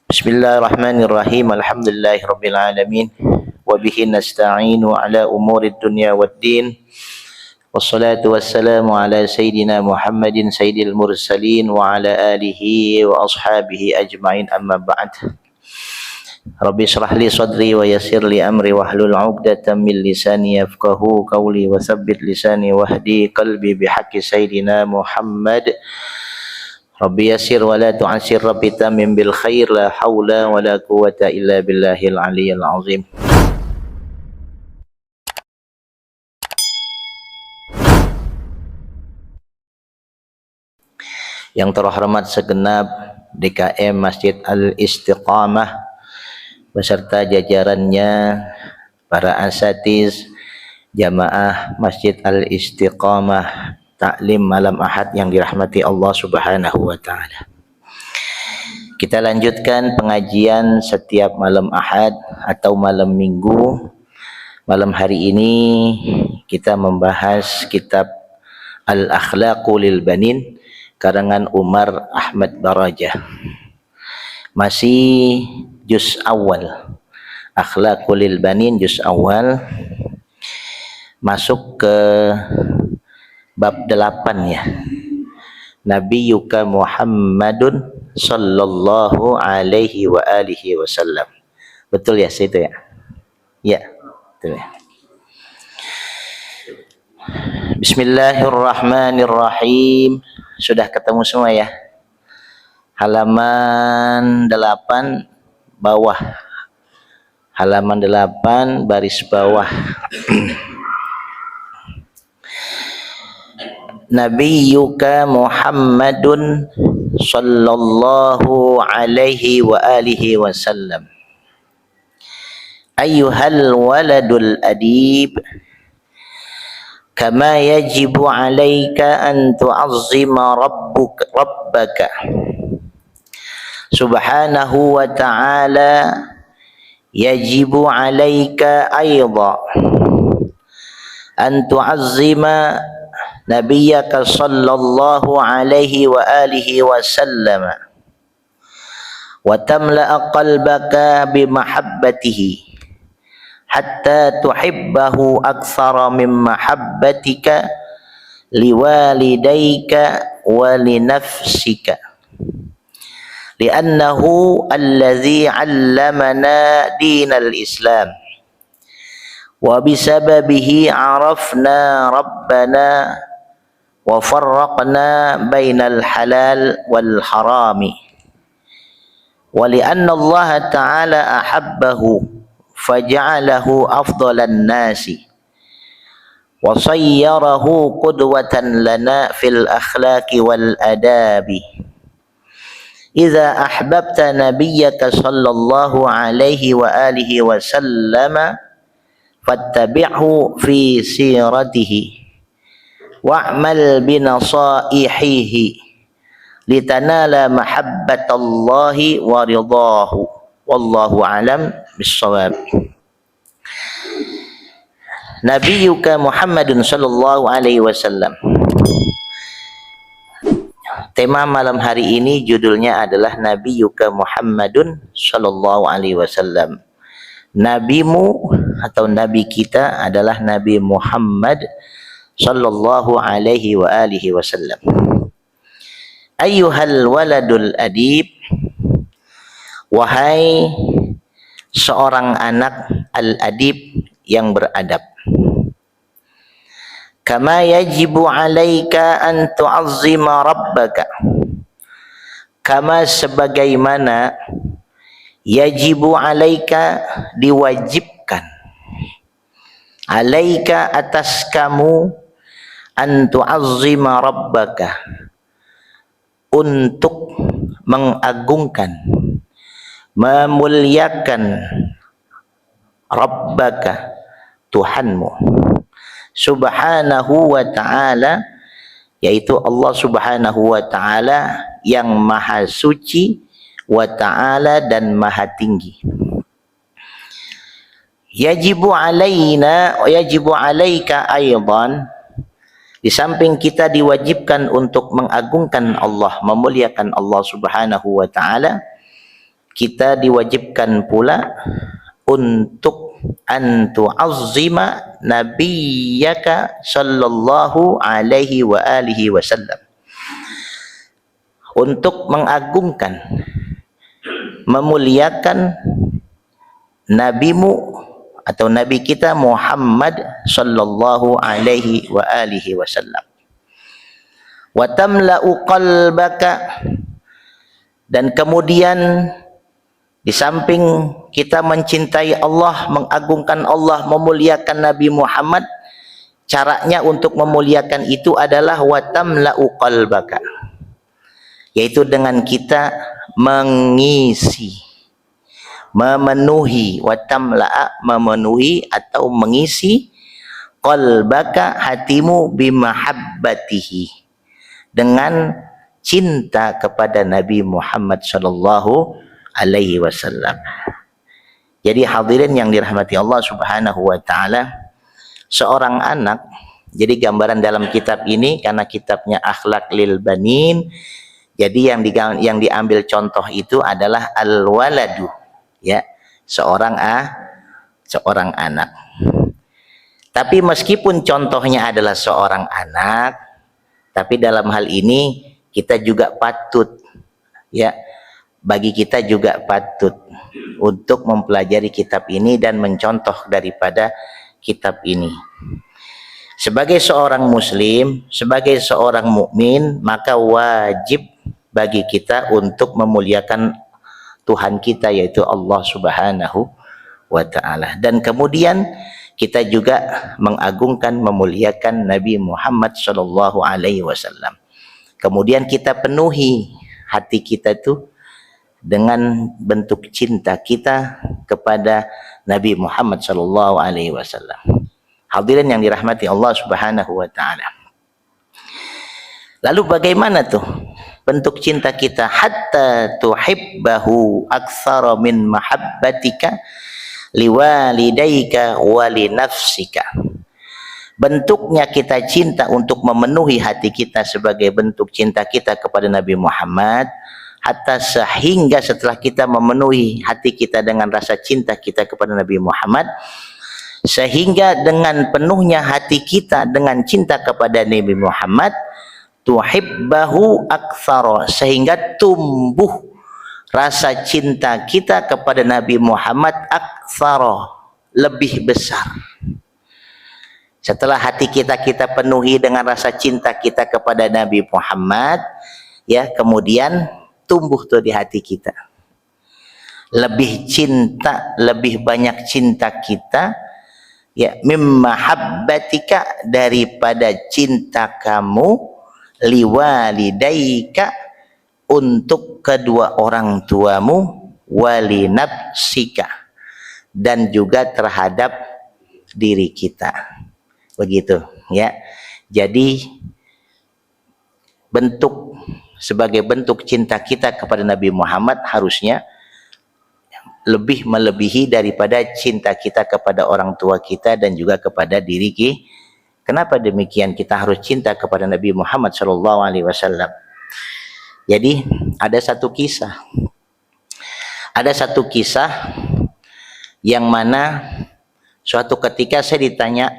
Bismillahirrahmanirrahim. Alhamdulillahirabbil alamin. Wa bihi nasta'inu ala umuri dunya waddin. Wassalatu wassalamu ala sayyidina Muhammadin sayyidil mursalin wa ala alihi wa ashabihi ajma'in, amma ba'd. Rabbi shrah li sadri wa yassir li amri wahlul 'uqdatam min lisani yafqahu qawli wa tsabbit lisani wahdi qalbi bihaqqi sayyidina Muhammad. Rabbi yassir wa la tu'assir, Rabbi tamim bil khair, la haula wa la quwata illa billahil aliyyil azim. Yang terhormat segenap DKM Masjid Al-Istiqamah beserta jajarannya, para asatiz jamaah Masjid Al-Istiqamah Taklim malam Ahad yang dirahmati Allah Subhanahu wa taala. Kita lanjutkan pengajian setiap malam Ahad atau malam Minggu. Malam hari ini kita membahas kitab Al-Akhlaqu lil Banin karangan Umar Ahmad Barajah. Masih juz awal. Akhlaqu lil Banin juz awal. Masuk ke bab 8 ya. Nabiyuka Muhammadun sallallahu alaihi wa alihi wasallam. Betul ya situ ya? Ya, betul ya. Bismillahirrahmanirrahim. Sudah ketemu semua ya? Halaman 8 bawah. Halaman 8 baris bawah. Nabiyuka Muhammadun sallallahu alaihi wa alihi wasallam. Ayyuhal waladul adib, kama yajibu alaika an tu'azzima rabbaka subhanahu wa ta'ala, yajibu alaika aydha an tu'azzima nabiyyaka sallallahu alaihi wa alihi wasallam wa tamla'a qalbaka bimahabbatihi hatta tuhibbahu aktsara min mahabbatika liwalidayka wa linafsika, li'annahu alladhi 'allamana dinal Islam wa bisababihi 'arafna rabbana wa farraqna bainal halal wal harami, wa li'anna Allah ta'ala ahabbahu faja'alahu afdalan nasi wa sayyarahu qudwatan lana fil akhlaqi wal adabi. Idza ahbabta nabiyyaka sallallahu alaihi wa alihi wa sallama fattabi'hu fi siratihi wa'mal binasaihihi litanala mahabbatallahi wa ridahu, wallahu alam bissawab. Nabiyuka Muhammadun sallallahu alaihi wasallam. Tema malam hari ini judulnya adalah Nabiyuka Muhammadun sallallahu alaihi wasallam. Nabimu atau nabi kita adalah Nabi Muhammad sallallahu alaihi wa alihi wasallam. Ayyuhal waladul adib, wahai seorang anak al-adib yang beradab. Kama yajibu alaika an tu'azzima rabbaka, kama sebagaimana yajibu alaika diwajibkan, alaika atas kamu, an tu'azzima rabbaka untuk mengagungkan, memuliakan rabbaka Tuhanmu subhanahu wa ta'ala, yaitu Allah subhanahu wa ta'ala yang maha suci, wa ta'ala dan maha tinggi. Yajibu alaina wa yajibu alaika aidan, Di samping kita diwajibkan untuk mengagungkan Allah, memuliakan Allah Subhanahu wa taala, kita diwajibkan pula untuk an tu'azzima nabiyyaka sallallahu alaihi wa alihi wasallam, untuk mengagungkan, memuliakan nabimu atau nabi kita Muhammad sallallahu alaihi wa alihi wasallam. Wa tamla'u qalbaka, dan kemudian di samping kita mencintai Allah, mengagungkan Allah, memuliakan Nabi Muhammad, caranya untuk memuliakan itu adalah wa tamla'u qalbaka, yaitu dengan kita mengisi, memenuhi, wa tamla'a memenuhi atau mengisi, qalbaka hatimu bimahabbatihi, dengan cinta kepada Nabi Muhammad sallallahu alaihi wasallam. Jadi hadirin yang dirahmati Allah Subhanahu wa taala, seorang anak, jadi gambaran dalam kitab ini karena kitabnya Akhlaq lil Banin, jadi yang diambil contoh itu adalah al-waladu, ya, seorang anak. Tapi meskipun contohnya adalah seorang anak, tapi dalam hal ini kita juga patut, ya, bagi kita juga patut untuk mempelajari kitab ini dan mencontoh daripada kitab ini. Sebagai seorang muslim, sebagai seorang mukmin, maka wajib bagi kita untuk memuliakan Tuhan kita, yaitu Allah Subhanahu wa taala. Dan kemudian kita juga mengagungkan, memuliakan Nabi Muhammad sallallahu alaihi wasallam. Kemudian kita penuhi hati kita tuh dengan bentuk cinta kita kepada Nabi Muhammad sallallahu alaihi wasallam. Hadirin yang dirahmati Allah Subhanahu wa taala. Lalu bagaimana tuh bentuk cinta kita? Hatta tuhibbahu aktsara min mahabbatika liwalidayka wa li nafsika. Bentuknya kita cinta untuk memenuhi hati kita sebagai bentuk cinta kita kepada Nabi Muhammad, hatta sehingga setelah kita memenuhi hati kita dengan rasa cinta kita kepada Nabi Muhammad, sehingga dengan penuhnya hati kita dengan cinta kepada Nabi Muhammad, tuhibbahu aktsara, sehingga tumbuh rasa cinta kita kepada Nabi Muhammad aktsara, lebih besar. Setelah hati kita penuhi dengan rasa cinta kita kepada Nabi Muhammad, ya, kemudian tumbuh tuh di hati kita lebih cinta, lebih banyak cinta kita, ya, mimmahabbatika, daripada cinta kamu, liwalidaika, untuk kedua orang tuamu, wali nafsika, dan juga terhadap diri kita. Begitu, ya. Jadi sebagai bentuk cinta kita kepada Nabi Muhammad harusnya lebih melebihi daripada cinta kita kepada orang tua kita dan juga kepada diri kita. Kenapa demikian? Kita harus cinta kepada Nabi Muhammad sallallahu alaihi wasallam. Jadi ada satu kisah yang mana suatu ketika saya ditanya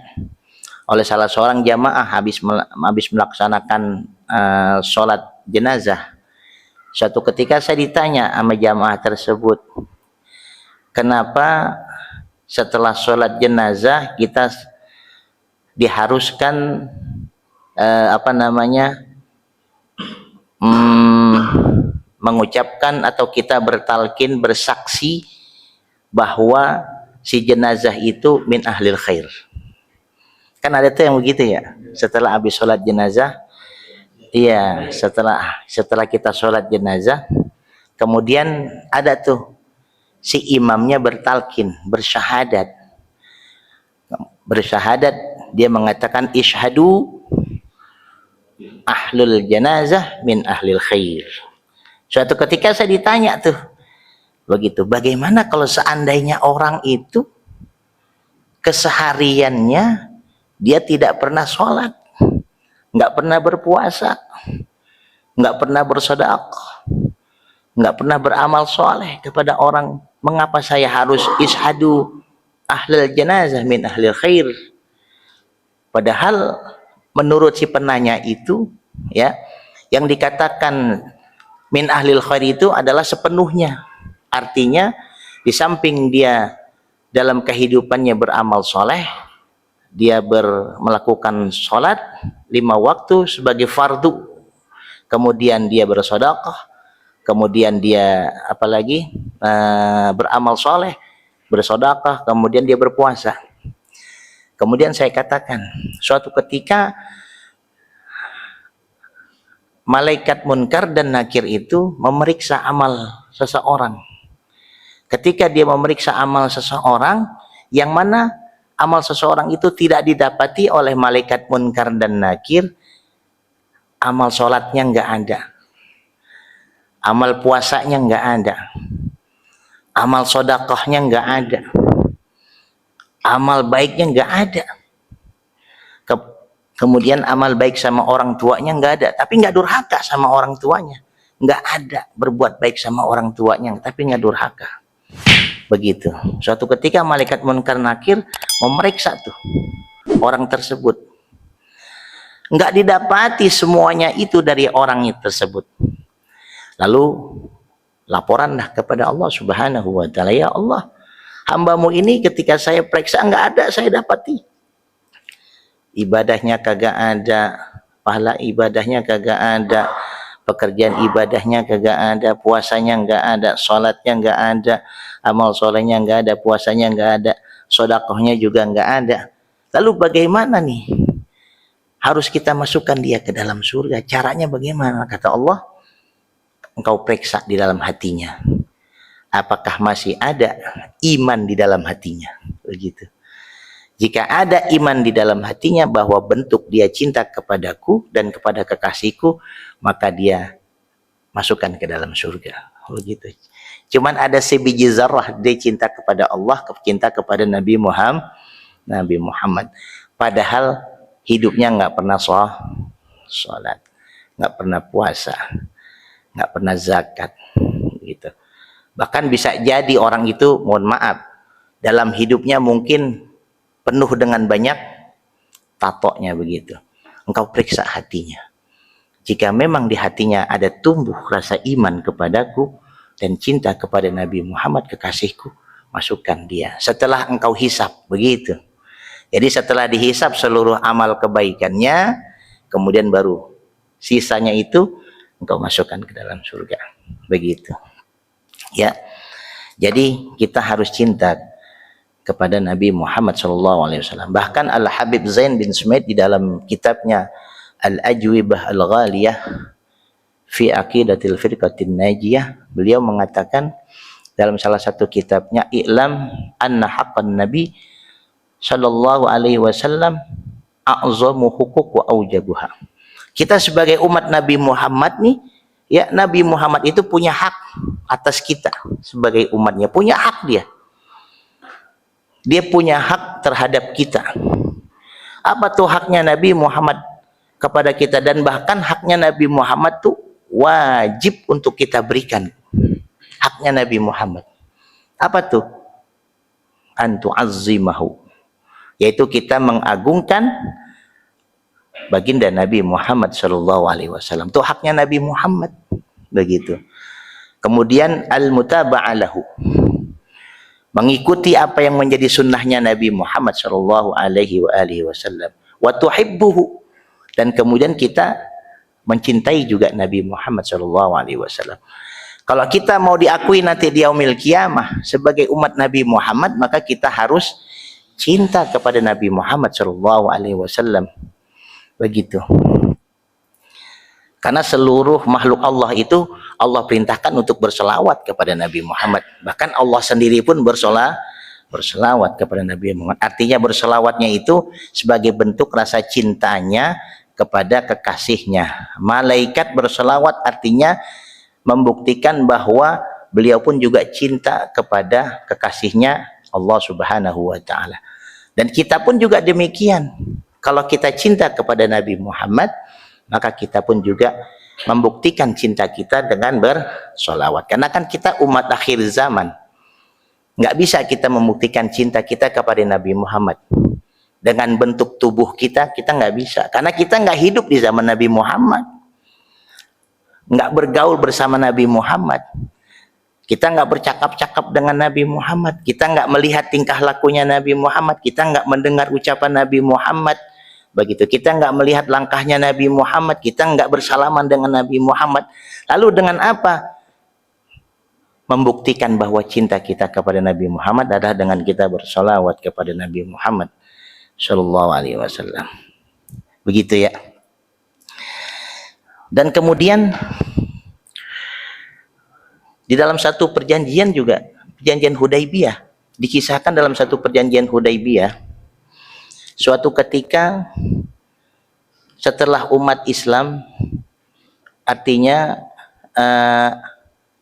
oleh salah seorang jamaah habis melaksanakan sholat jenazah. Suatu ketika saya ditanya sama jamaah tersebut, kenapa setelah sholat jenazah kita diharuskan mengucapkan atau kita bertalkin, bersaksi bahwa si jenazah itu min ahlil khair. Kan ada tuh yang begitu, ya, setelah habis sholat jenazah, iya, setelah kita sholat jenazah, kemudian ada tuh si imamnya bertalkin, bersyahadat, dia mengatakan isyhadu ahlul janazah min ahlil khair. Suatu ketika saya ditanya tuh begitu, bagaimana kalau seandainya orang itu kesehariannya dia tidak pernah sholat, nggak pernah berpuasa, nggak pernah bersedekah, nggak pernah beramal soleh kepada orang. Mengapa saya harus ishadu ahlul janazah min ahlil khair? Padahal menurut si penanya itu, ya, yang dikatakan min ahlil khair itu adalah sepenuhnya. Artinya di samping dia dalam kehidupannya beramal soleh, dia melakukan sholat 5 waktu sebagai fardu, kemudian dia bersedekah, kemudian dia apalagi beramal soleh, bersedekah, kemudian dia berpuasa. Kemudian saya katakan, suatu ketika malaikat munkar dan nakir itu memeriksa amal seseorang. Ketika dia memeriksa amal seseorang, yang mana amal seseorang itu tidak didapati oleh malaikat munkar dan nakir, amal sholatnya nggak ada, amal puasanya nggak ada, amal sedekahnya nggak ada, amal baiknya nggak ada. Kemudian amal baik sama orang tuanya nggak ada, tapi nggak durhaka sama orang tuanya. Nggak ada berbuat baik sama orang tuanya, tapi nggak durhaka. Begitu. Suatu ketika malaikat munkar nakir memeriksa tuh orang tersebut. Nggak didapati semuanya itu dari orang tersebut. Lalu laporanlah kepada Allah Subhanahu wa ta'ala, ya Allah, hambamu ini ketika saya periksa nggak ada saya dapati. Ibadahnya kagak ada, pahala ibadahnya kagak ada, pekerjaan ibadahnya kagak ada, puasanya nggak ada, sholatnya nggak ada, amal solehnya nggak ada, puasanya nggak ada, sedekahnya juga nggak ada. Lalu bagaimana nih? Harus kita masukkan dia ke dalam surga. Caranya bagaimana? Kata Allah, engkau periksa di dalam hatinya. Apakah masih ada iman di dalam hatinya? Begitu. Jika ada iman di dalam hatinya bahwa bentuk dia cinta kepadaku dan kepada kekasihku, maka dia masukkan ke dalam surga. Begitu. Cuman ada sebiji zarrah dia cinta kepada Allah, cinta kepada Nabi Muhammad. Padahal hidupnya nggak pernah sholat, nggak pernah puasa, nggak pernah zakat, gitu. Bahkan bisa jadi orang itu, mohon maaf, dalam hidupnya mungkin penuh dengan banyak tatonya begitu. Engkau periksa hatinya. Jika memang di hatinya ada tumbuh rasa iman kepadaku dan cinta kepada Nabi Muhammad kekasihku, masukkan dia. Setelah engkau hisab, begitu. Jadi setelah dihisab seluruh amal kebaikannya, kemudian baru sisanya itu engkau masukkan ke dalam surga. Begitu. Ya. Jadi kita harus cinta kepada Nabi Muhammad SAW. Bahkan Al-Habib Zain bin Sumaid di dalam kitabnya Al-Ajwibah Al-Ghaliyah fi Aqidatil Firqatin Najiyah, beliau mengatakan dalam salah satu kitabnya, i'lam anna haqqan Nabi sallallahu alaihi wasallam a'zamu huquq wa aujabuha. Kita sebagai umat Nabi Muhammad nih, ya, Nabi Muhammad itu punya hak atas kita sebagai umatnya, punya hak dia. Dia punya hak terhadap kita. Apa tuh haknya Nabi Muhammad kepada kita, dan bahkan haknya Nabi Muhammad tuh wajib untuk kita berikan. Haknya Nabi Muhammad. Apa tuh? An tu'azzimahu. Yaitu kita mengagungkan baginda Nabi Muhammad sallallahu alaihi wasallam. Itu haknya Nabi Muhammad. Begitu. Kemudian al-mutaba'ah lahu. Mengikuti apa yang menjadi sunnahnya Nabi Muhammad sallallahu alaihi wasallam. Wa tuhibbuhu, dan kemudian kita mencintai juga Nabi Muhammad sallallahu alaihi wasallam. Kalau kita mau diakui nanti di yaumil qiyamah sebagai umat Nabi Muhammad, maka kita harus cinta kepada Nabi Muhammad sallallahu alaihi wasallam. Begitu. Karena seluruh makhluk Allah itu Allah perintahkan untuk berselawat kepada Nabi Muhammad. Bahkan Allah sendiri pun berselawat kepada Nabi Muhammad. Artinya berselawatnya itu sebagai bentuk rasa cintanya kepada kekasihnya. Malaikat berselawat artinya membuktikan bahwa beliau pun juga cinta kepada kekasihnya Allah Subhanahu wa ta'ala. Dan kita pun juga demikian. Kalau kita cinta kepada Nabi Muhammad, maka kita pun juga membuktikan cinta kita dengan bersolawat. Karena kan kita umat akhir zaman, nggak bisa kita membuktikan cinta kita kepada Nabi Muhammad dengan bentuk tubuh kita nggak bisa. Karena kita nggak hidup di zaman Nabi Muhammad, nggak bergaul bersama Nabi Muhammad, kita nggak bercakap-cakap dengan Nabi Muhammad, kita nggak melihat tingkah lakunya Nabi Muhammad, kita nggak mendengar ucapan Nabi Muhammad. Begitu, kita nggak melihat langkahnya Nabi Muhammad, kita nggak bersalaman dengan Nabi Muhammad. Lalu dengan apa membuktikan bahwa cinta kita kepada Nabi Muhammad adalah dengan kita bersolawat kepada Nabi Muhammad Shallallahu Alaihi Wasallam. Begitu ya. Dan kemudian di dalam satu perjanjian juga, perjanjian Hudaibiyah, dikisahkan dalam satu perjanjian Hudaibiyah, suatu ketika setelah umat Islam, artinya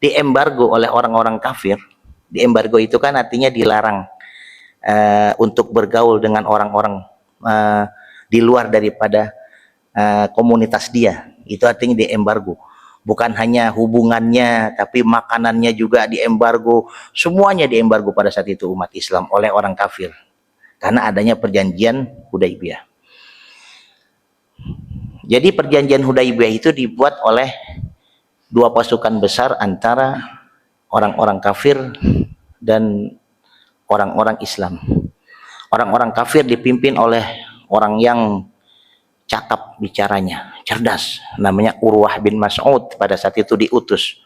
diembargo oleh orang-orang kafir. Diembargo itu kan artinya dilarang untuk bergaul dengan orang-orang di luar daripada komunitas dia. Itu artinya diembargo. Bukan hanya hubungannya, tapi makanannya juga diembargo. Semuanya diembargo pada saat itu umat Islam oleh orang kafir. Karena adanya perjanjian Hudaibiyah. Jadi perjanjian Hudaibiyah itu dibuat oleh dua pasukan besar antara orang-orang kafir dan orang-orang Islam. Orang-orang kafir dipimpin oleh orang yang cakap bicaranya, cerdas, namanya Urwah bin Mas'ud. Pada saat itu diutus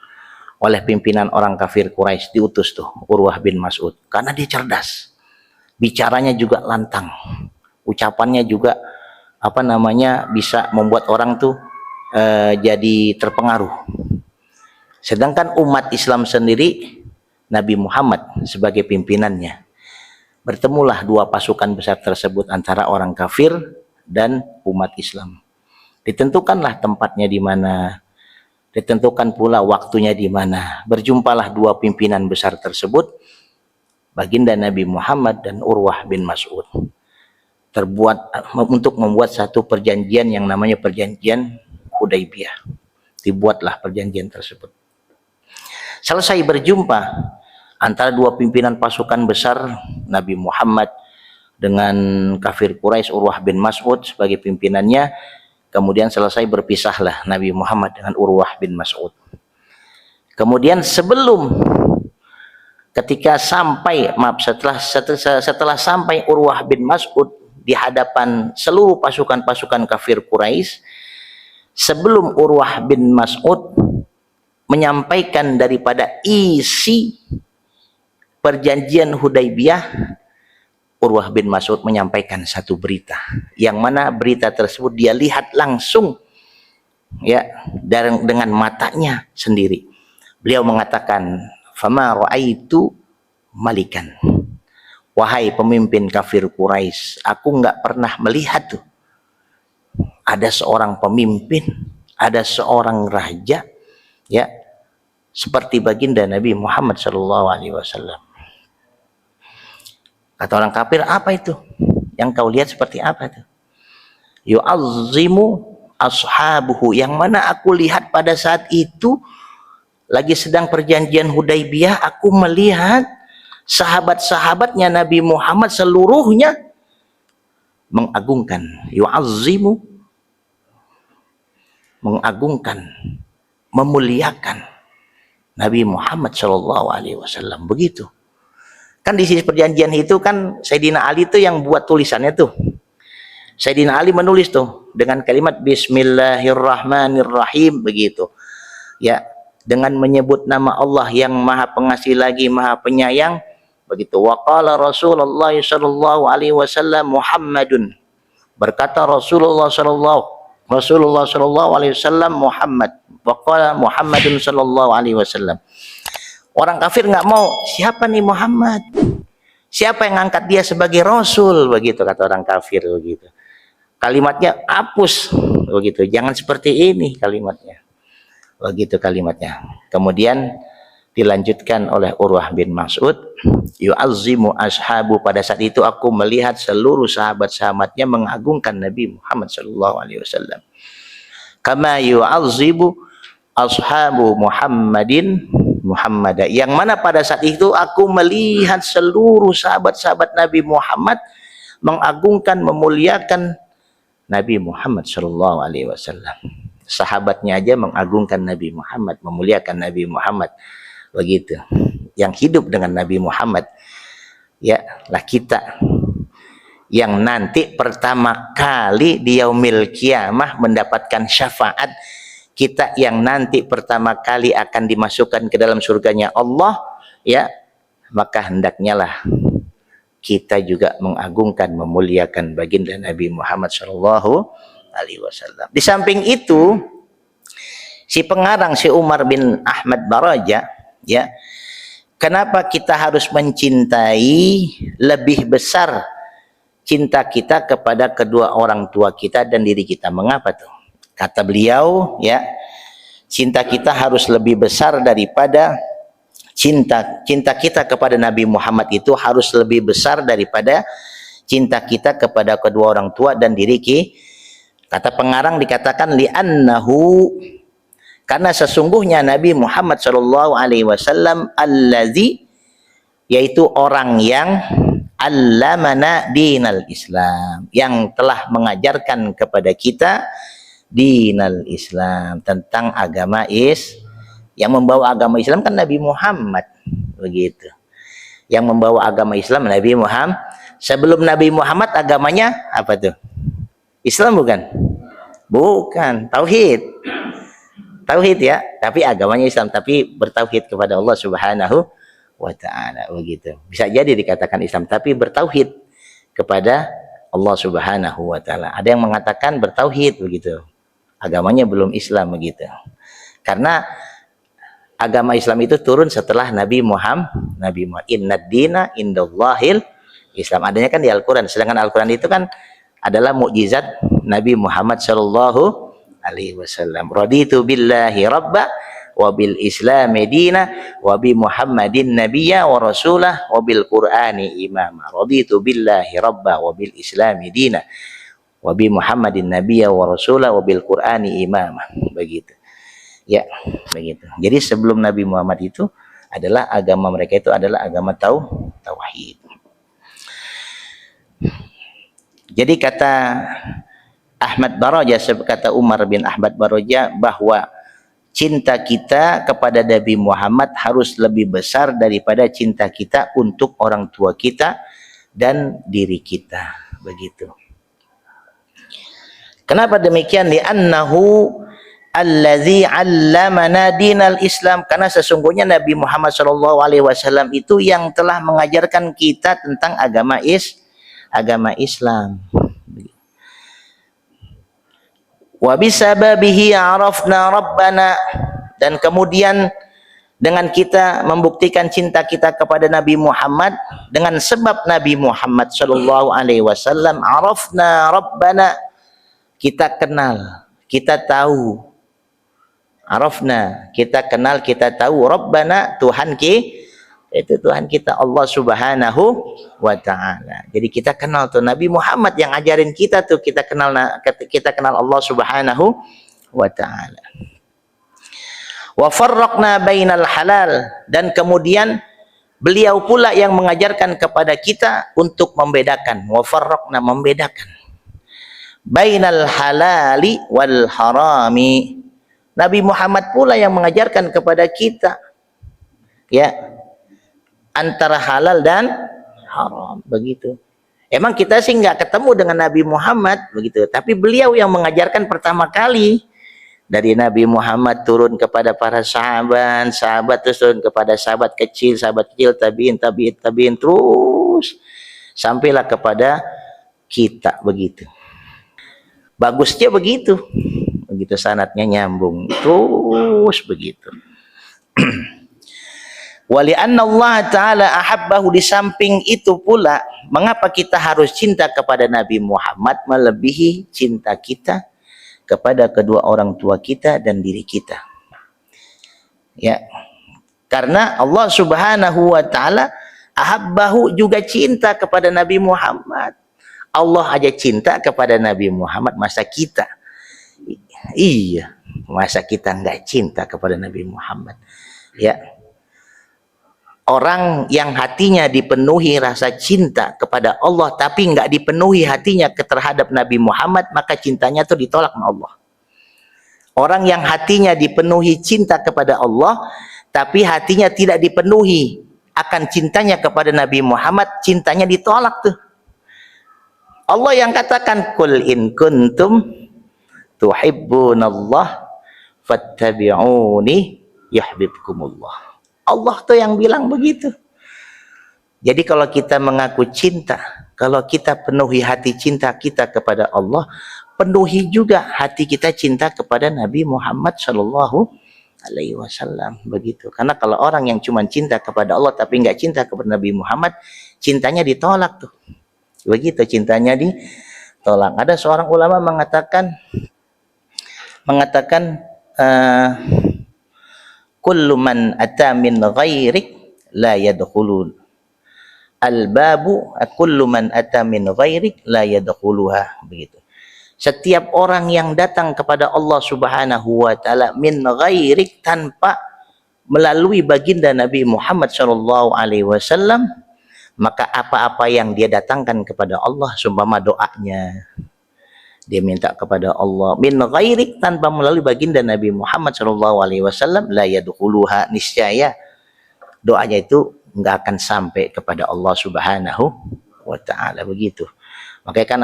oleh pimpinan orang kafir Quraisy, diutus tuh Urwah bin Mas'ud, karena dia cerdas. Bicaranya juga lantang, ucapannya juga bisa membuat orang tuh jadi terpengaruh. Sedangkan umat Islam sendiri, Nabi Muhammad sebagai pimpinannya, bertemulah dua pasukan besar tersebut antara orang kafir dan umat Islam. Ditentukanlah tempatnya di mana, ditentukan pula waktunya di mana. Berjumpalah dua pimpinan besar tersebut, baginda Nabi Muhammad dan Urwah bin Mas'ud, untuk membuat satu perjanjian yang namanya perjanjian Hudaibiyah. Dibuatlah perjanjian tersebut. Selesai berjumpa antara dua pimpinan pasukan besar, Nabi Muhammad dengan kafir Quraisy, Urwah bin Mas'ud sebagai pimpinannya. Kemudian selesai, berpisahlah Nabi Muhammad dengan Urwah bin Mas'ud. Kemudian ketika sampai, setelah sampai Urwah bin Mas'ud di hadapan seluruh pasukan-pasukan kafir Quraisy, sebelum Urwah bin Mas'ud menyampaikan daripada isi perjanjian Hudaibiyah, Urwah bin Mas'ud menyampaikan satu berita, yang mana berita tersebut dia lihat langsung ya dengan matanya sendiri. Beliau mengatakan, "Fama ra'aitu malikan." Wahai pemimpin kafir Quraisy, aku nggak pernah melihat tuh ada seorang pemimpin, ada seorang raja ya seperti baginda Nabi Muhammad sallallahu alaihi wasallam. Kata orang kafir, apa itu? Yang kau lihat seperti apa itu? Yu'azzimu ashabuhu, yang mana aku lihat pada saat itu lagi sedang perjanjian Hudaibiyah, aku melihat sahabat-sahabatnya Nabi Muhammad seluruhnya mengagungkan, yu'azzimu, mengagungkan, memuliakan Nabi Muhammad sallallahu alaihi wasallam. Begitu. Kan di sisi perjanjian itu kan Sayyidina Ali itu yang buat tulisannya tuh. Sayyidina Ali menulis tuh dengan kalimat Bismillahirrahmanirrahim, begitu. Ya, dengan menyebut nama Allah yang Maha Pengasih lagi Maha Penyayang, begitu. Wa qala Rasulullah sallallahu alaihi wasallam Muhammadun. Berkata Rasulullah sallallahu alaihi wasallam Muhammad. Wa qala Muhammadun sallallahu alaihi wasallam. Orang kafir nggak mau, siapa nih Muhammad? Siapa yang ngangkat dia sebagai Rasul? Begitu kata orang kafir, begitu. Kalimatnya hapus, begitu. Jangan seperti ini kalimatnya. Begitu kalimatnya. Kemudian dilanjutkan oleh Urwah bin Mas'ud, yu'azzimu ashabu, pada saat itu aku melihat seluruh sahabat-sahabatnya mengagungkan Nabi Muhammad sallallahu alaihi wasallam. kama yu'azzibu ashabu Muhammadin Muhammada. Yang mana pada saat itu aku melihat seluruh sahabat-sahabat Nabi Muhammad mengagungkan, memuliakan Nabi Muhammad sallallahu alaihi wasallam. Sahabatnya aja mengagungkan Nabi Muhammad, memuliakan Nabi Muhammad. Begitu. Yang hidup dengan Nabi Muhammad, ya lah kita yang nanti pertama kali di yaumil kiamah mendapatkan syafaat, kita yang nanti pertama kali akan dimasukkan ke dalam surganya Allah, ya, maka hendaknya lah kita juga mengagungkan, memuliakan baginda Nabi Muhammad sallallahu alaihi wasallam. Di samping itu, si pengarang si Umar bin Ahmad Baraja, ya, kenapa kita harus mencintai lebih besar cinta kita kepada kedua orang tua kita dan diri kita? Mengapa tuh? Kata beliau, ya, cinta kita harus lebih besar daripada cinta kita kepada Nabi Muhammad itu harus lebih besar daripada cinta kita kepada kedua orang tua dan diri kita. Kata pengarang dikatakan li'annahu, karena sesungguhnya Nabi Muhammad sallallahu alaihi wasallam allazi, yaitu orang yang allamana dinal Islam, yang telah mengajarkan kepada kita dinal Islam, tentang agama yang membawa agama Islam kan Nabi Muhammad, begitu. Yang membawa agama Islam Nabi Muhammad. Sebelum Nabi Muhammad agamanya apa tuh? Islam bukan? Bukan, tauhid. Tauhid, ya, tapi agamanya Islam, tapi bertauhid kepada Allah Subhanahu wa taala, begitu. Bisa jadi dikatakan Islam tapi bertauhid kepada Allah Subhanahu wa taala. Ada yang mengatakan bertauhid, begitu. Agamanya belum Islam, begitu. Karena agama Islam itu turun setelah Nabi Muhammad. Innad dina indallahil Islam. Adanya kan di Al-Quran. Sedangkan Al-Quran itu kan adalah mukjizat Nabi Muhammad sallallahu alaihi wasallam. Raditu billahi rabba wa bil islami dina wa bi Muhammadin nabiyya wa rasulah wa bil Qur'ani imama. Raditu billahi rabba wa bil islami dina wa bi Muhammadin nabiyya wa rasulah wa bil Qur'ani imama. Begitu. Ya, begitu. Jadi sebelum Nabi Muhammad itu adalah agama mereka itu adalah agama tauhid. Jadi kata Ahmad Baraja, kata Umar bin Ahmad Baraja, bahwa cinta kita kepada Nabi Muhammad harus lebih besar daripada cinta kita untuk orang tua kita dan diri kita. Begitu. Kenapa demikian? Li'annahu allazi 'allamana dinal Islam, karena sesungguhnya Nabi Muhammad sallallahu alaihi wasallam itu yang telah mengajarkan kita tentang agama Islam. Wa bisababihi 'arafna rabbana, dan kemudian dengan kita membuktikan cinta kita kepada Nabi Muhammad, dengan sebab Nabi Muhammad sallallahu alaihi wasallam, 'arafna rabbana, kita kenal, kita tahu. Arafna, kita kenal, kita tahu. Rabbana, Tuhan itu Tuhan kita Allah Subhanahu wa taala. Jadi kita kenal tuh Nabi Muhammad yang ajarin kita tuh, kita kenal Allah Subhanahu wa taala. Wa farraqna bainal halal, dan kemudian beliau pula yang mengajarkan kepada kita untuk membedakan. Wa farraqna, membedakan. Bainal halali wal harami. Nabi Muhammad pula yang mengajarkan kepada kita, ya, antara halal dan haram, begitu. Emang kita sih nggak ketemu dengan Nabi Muhammad, begitu, tapi beliau yang mengajarkan pertama kali. Dari Nabi Muhammad turun kepada para sahabat terus turun kepada sahabat kecil, tabiin, terus sampailah kepada kita, begitu. Bagusnya begitu. Begitu sanadnya nyambung terus, begitu. Wali anna Allah Ta'ala ahabbahu, di samping itu pula mengapa kita harus cinta kepada Nabi Muhammad melebihi cinta kita kepada kedua orang tua kita dan diri kita, ya, karena Allah Subhanahu wa Ta'ala ahabbahu juga cinta kepada Nabi Muhammad. Allah aja cinta kepada Nabi Muhammad, masa kita Iya, masa kita nggak cinta kepada Nabi Muhammad? Ya, orang yang hatinya dipenuhi rasa cinta kepada Allah tapi nggak dipenuhi hatinya terhadap Nabi Muhammad, maka cintanya itu ditolak sama Allah. Orang yang hatinya dipenuhi cinta kepada Allah tapi hatinya tidak dipenuhi akan cintanya kepada Nabi Muhammad, cintanya ditolak tuh. Allah yang katakan, "Qul in kuntum tuhibbunallah fattabi'uni yuhibbukumullah." Allah tuh yang bilang begitu. Jadi kalau kita mengaku cinta, kalau kita penuhi hati cinta kita kepada Allah, penuhi juga hati kita cinta kepada Nabi Muhammad Shallallahu Alaihi Wasallam, begitu. Karena kalau orang yang cuma cinta kepada Allah tapi nggak cinta kepada Nabi Muhammad, cintanya ditolak tuh. Begitu, cintanya ditolak. Ada seorang ulama mengatakan kullu man ata min ghairik la yadkhulun al-babu, kullu man ata min ghairik la yadkhuluha, begitu. Setiap orang yang datang kepada Allah Subhanahu wa taala min ghairik, tanpa melalui baginda Nabi Muhammad sallallahu alaihi wasallam, maka apa-apa yang dia datangkan kepada Allah, seumpama doanya dia minta kepada Allah min ghairik, tanpa melalui baginda Nabi Muhammad sallallahu alaihi wasallam, la yadkhuluha, niscaya doanya itu enggak akan sampai kepada Allah Subhanahu wa taala, begitu. Makanya kan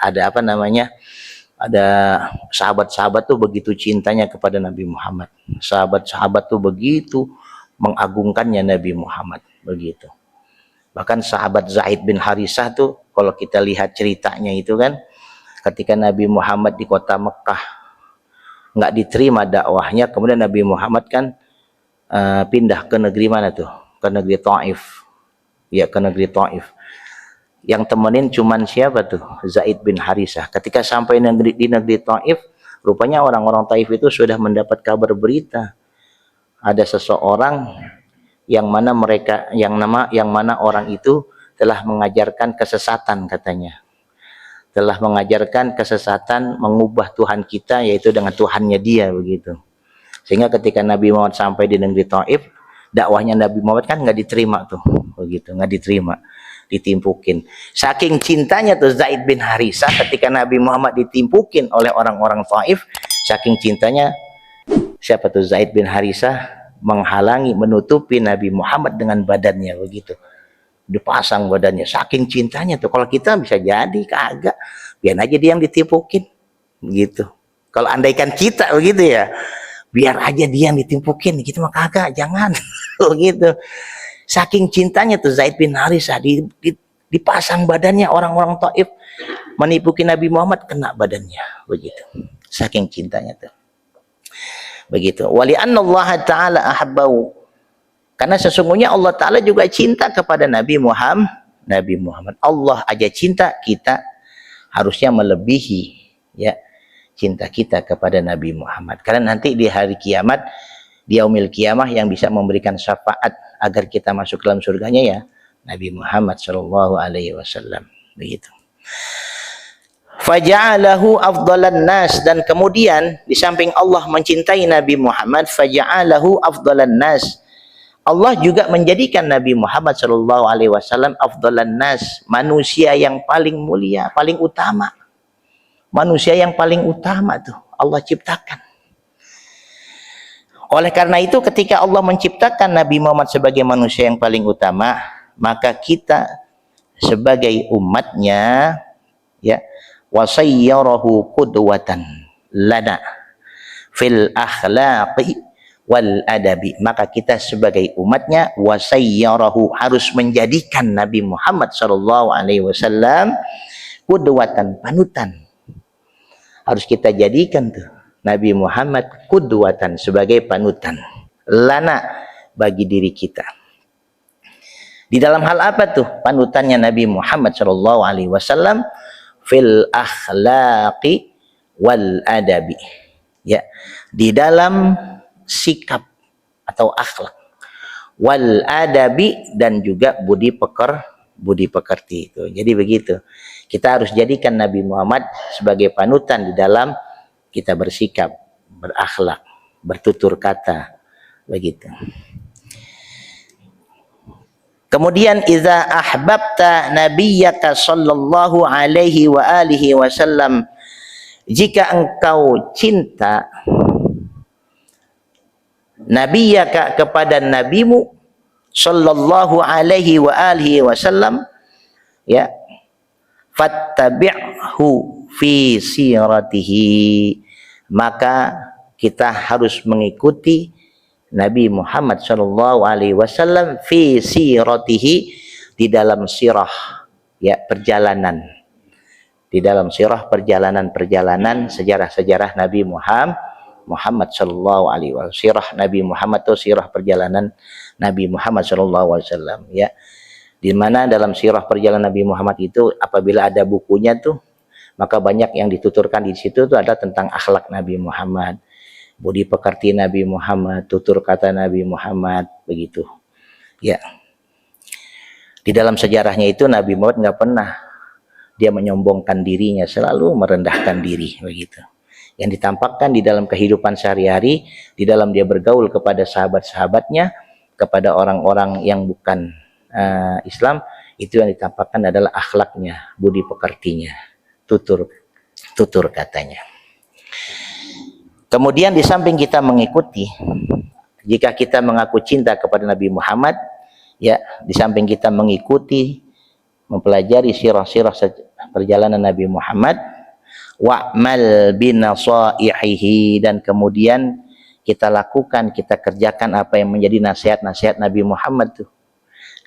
ada apa namanya, ada sahabat-sahabat tuh begitu cintanya kepada Nabi Muhammad, sahabat-sahabat tuh begitu mengagungkannya Nabi Muhammad, begitu. Bahkan sahabat Zaid bin Harisah tuh, kalau kita lihat ceritanya itu kan, ketika Nabi Muhammad di kota Mekah nggak diterima dakwahnya, kemudian Nabi Muhammad kan pindah ke negeri mana tuh, ke negeri Taif, ya, ke negeri Taif. Yang temenin cuman siapa tuh? Zaid bin Harisah. Ketika sampai di negeri Taif, rupanya orang-orang Taif itu sudah mendapat kabar berita ada seseorang yang mana orang itu telah mengajarkan kesesatan, katanya. Telah mengajarkan kesesatan, mengubah Tuhan kita yaitu dengan Tuhannya dia, begitu. Sehingga ketika Nabi Muhammad sampai di negeri Taif, dakwahnya Nabi Muhammad kan nggak diterima tuh, begitu, nggak diterima, ditimpukin. Saking cintanya tuh Zaid bin Harisah, ketika Nabi Muhammad ditimpukin oleh orang-orang Taif, saking cintanya siapa tuh Zaid bin Harisah menghalangi, menutupi Nabi Muhammad dengan badannya, begitu. Dipasang badannya, saking cintanya tuh. Kalau kita bisa jadi kagak, biar aja dia yang ditimpukin, gitu. Kalau andaikan kita begitu ya, biar aja dia yang ditimpukin, gitu mah kagak, jangan. Begitu. Saking cintanya tuh Zaid bin Harisah, dipasang badannya, orang-orang Taif menipuki Nabi Muhammad, kena badannya, begitu. Saking cintanya tuh, begitu. Wali anna Allah Ta'ala ahabbahu, karena sesungguhnya Allah Ta'ala juga cinta kepada Nabi Muhammad. Allah aja cinta, kita harusnya melebihi ya cinta kita kepada Nabi Muhammad. Karena nanti di hari kiamat, di yaumil kiamah, yang bisa memberikan syafaat agar kita masuk dalam surganya ya Nabi Muhammad sallallahu alaihi wasallam, begitu. Faja'alahu afdalan nas, dan kemudian di samping Allah mencintai Nabi Muhammad, faja'alahu afdalan nas, Allah juga menjadikan Nabi Muhammad sallallahu alaihi wasallam afdalan nas, manusia yang paling mulia, paling utama. Manusia yang paling utama tuh Allah ciptakan. Oleh karena itu, ketika Allah menciptakan Nabi Muhammad sebagai manusia yang paling utama, maka kita sebagai umatnya ya, wasayyarahu qudwatan lana fil akhlaqi wal adabi, maka kita sebagai umatnya wasayyarahu, harus menjadikan Nabi Muhammad sallallahu alaihi wasallam qudwatan, panutan. Harus kita jadikan tuh Nabi Muhammad qudwatan, sebagai panutan, lana, bagi diri kita. Di dalam hal apa tuh panutannya Nabi Muhammad sallallahu alaihi wasallam? Fil akhlaqi wal adabi, ya, di dalam sikap atau akhlak, wal adabi, dan juga budi pekerti itu. Jadi begitu, kita harus jadikan Nabi Muhammad sebagai panutan di dalam kita bersikap, berakhlak, bertutur kata, begitu. Kemudian idza ahbabta nabiyyaka sallallahu alaihi wa alihi wasallam, jika engkau cinta nabiyyaka kepada nabimu sallallahu alaihi wa alihi wasallam, ya, fattabi'hu fi siratihi, maka kita harus mengikuti Nabi Muhammad sallallahu alaihi wasallam fi siratihi, di dalam sirah, ya, perjalanan, di dalam sirah perjalanan sejarah-sejarah Nabi Muhammad sallallahu alaihi wasallam. Sirah Nabi Muhammad itu sirah perjalanan Nabi Muhammad sallallahu alaihi wasallam, ya. Di mana dalam sirah perjalanan Nabi Muhammad itu apabila ada bukunya tuh, maka banyak yang dituturkan di situ tuh ada tentang akhlak Nabi Muhammad, budi pekerti Nabi Muhammad, tutur kata Nabi Muhammad, begitu. Ya. Di dalam sejarahnya itu Nabi Muhammad nggak pernah dia menyombongkan dirinya, selalu merendahkan diri, begitu. Yang ditampakkan di dalam kehidupan sehari-hari, di dalam dia bergaul kepada sahabat-sahabatnya, kepada orang-orang yang bukan Islam, itu yang ditampakkan adalah akhlaknya, budi pekertinya, tutur katanya. Kemudian di samping kita mengikuti, jika kita mengaku cinta kepada Nabi Muhammad, ya, di samping kita mengikuti, mempelajari sirah-sirah perjalanan Nabi Muhammad, wa'mal binasaihihi, dan kemudian kita lakukan, kita kerjakan apa yang menjadi nasihat-nasihat Nabi Muhammad tuh.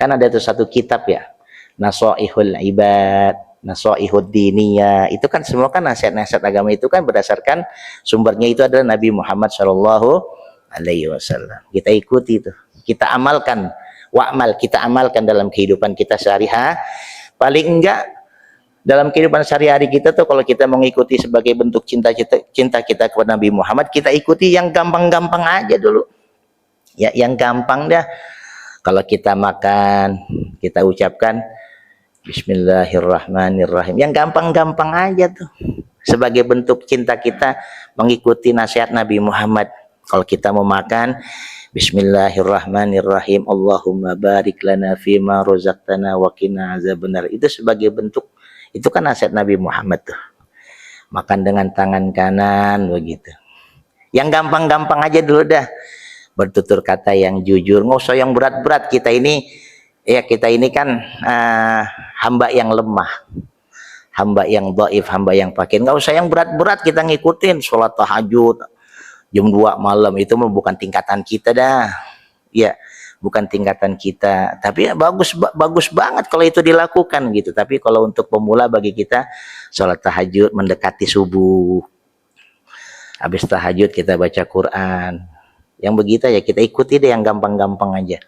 Kan ada tuh satu kitab, ya, Nasaihul Ibad, Nasaihud Diniyah, itu kan semua kan nasihat-nasihat agama, itu kan berdasarkan sumbernya itu adalah Nabi Muhammad sallallahu alaihi wasallam. Kita ikuti itu, kita amalkan, wa'mal, kita amalkan dalam kehidupan kita sehari-hari. Paling enggak dalam kehidupan sehari-hari kita tuh, kalau kita mengikuti sebagai bentuk cinta kita kepada Nabi Muhammad, kita ikuti yang gampang-gampang aja dulu, ya, yang gampang dah. Kalau kita makan, kita ucapkan Bismillahirrahmanirrahim, yang gampang-gampang aja tuh, sebagai bentuk cinta kita mengikuti nasihat Nabi Muhammad. Kalau kita mau makan, Bismillahirrahmanirrahim, Allahumma barik lana fima rozaqtana wa qina azabannar, itu sebagai bentuk, itu kan nasihat Nabi Muhammad tuh. Makan dengan tangan kanan, begitu. Yang gampang-gampang aja dulu dah. Bertutur kata yang jujur, nggak usah yang berat-berat. Kita ini kan hamba yang lemah, hamba yang dhaif, hamba yang fakir. Nggak usah yang berat-berat kita ngikutin. Sholat tahajud jam 2 malam, itu bukan tingkatan kita dah. Ya, bukan tingkatan kita. Tapi ya bagus banget kalau itu dilakukan, gitu. Tapi kalau untuk pemula, bagi kita sholat tahajud mendekati subuh, habis tahajud kita baca Quran, yang begitu ya kita ikuti deh, yang gampang-gampang aja.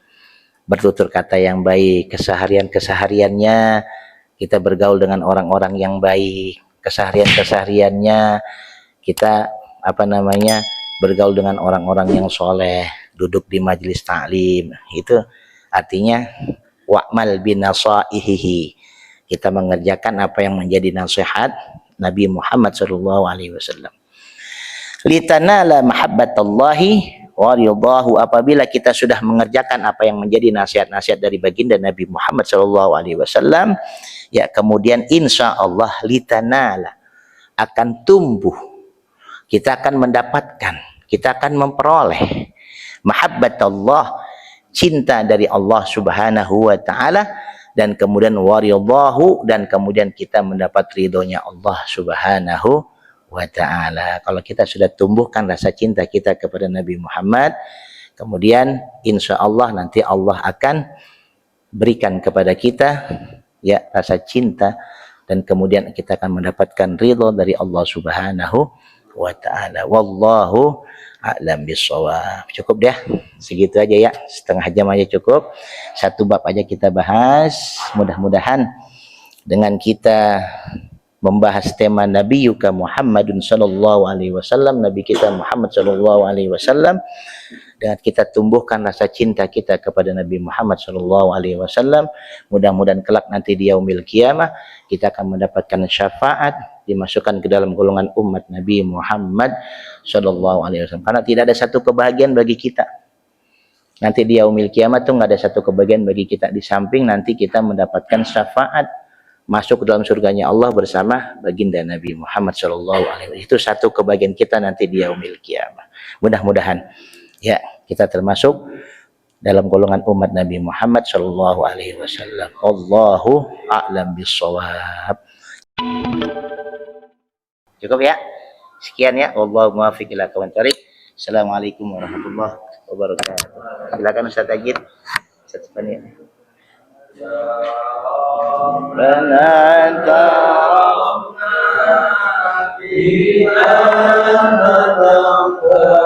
Bertutur kata yang baik, kesehariannya kita bergaul dengan orang-orang yang baik, kesehariannya kita bergaul dengan orang-orang yang soleh, duduk di majelis taklim. Itu artinya wa'mal binasaihihi, kita mengerjakan apa yang menjadi nasihat Nabi Muhammad SAW. Litanala mahabbatallahi wa ridahu, apabila kita sudah mengerjakan apa yang menjadi nasihat-nasihat dari baginda Nabi Muhammad SAW, ya, kemudian insya Allah litanala, akan tumbuh, kita akan mendapatkan, kita akan memperoleh mahabbatullah, cinta dari Allah Subhanahu wa taala, dan kemudian waridahu, dan kemudian kita mendapat ridhonya Allah Subhanahu wa ta'ala. Kalau kita sudah tumbuhkan rasa cinta kita kepada Nabi Muhammad, kemudian insya Allah nanti Allah akan berikan kepada kita, ya, rasa cinta, dan kemudian kita akan mendapatkan ridho dari Allah Subhanahu wa ta'ala. Wallahu a'lam bissawab. Cukup deh, segitu aja ya, setengah jam aja cukup, satu bab aja kita bahas. Mudah-mudahan dengan kita membahas tema Nabiyuka Muhammadun sallallahu alaihi wasallam, Nabi kita Muhammad sallallahu alaihi wasallam, dan kita tumbuhkan rasa cinta kita kepada Nabi Muhammad sallallahu alaihi wasallam. Mudah-mudahan kelak nanti di yaumil qiyamah kita akan mendapatkan syafaat, dimasukkan ke dalam golongan umat Nabi Muhammad sallallahu alaihi wasallam. Karena tidak ada satu kebahagiaan bagi kita nanti di yaumil qiyamah tuh, nggak ada satu kebahagiaan bagi kita di samping nanti kita mendapatkan syafaat masuk ke dalam surganya Allah bersama baginda Nabi Muhammad sallallahu alaihi wasallam. Itu satu kebahagiaan kita nanti di yaumil qiyamah. Mudah-mudahan ya kita termasuk dalam golongan umat Nabi Muhammad sallallahu alaihi wasallam. Allahu a'lam bissawab. Cukup ya? Sekian ya. Wallahu muwaffiq ila aqwamit thoriq. Assalamualaikum warahmatullahi wabarakatuh. Silakan Ustaz Agit. Ustaz Fani. ربنا ترحمنا بأننا تركنا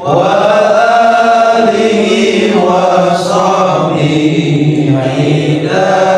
وآله وصحبه عيدا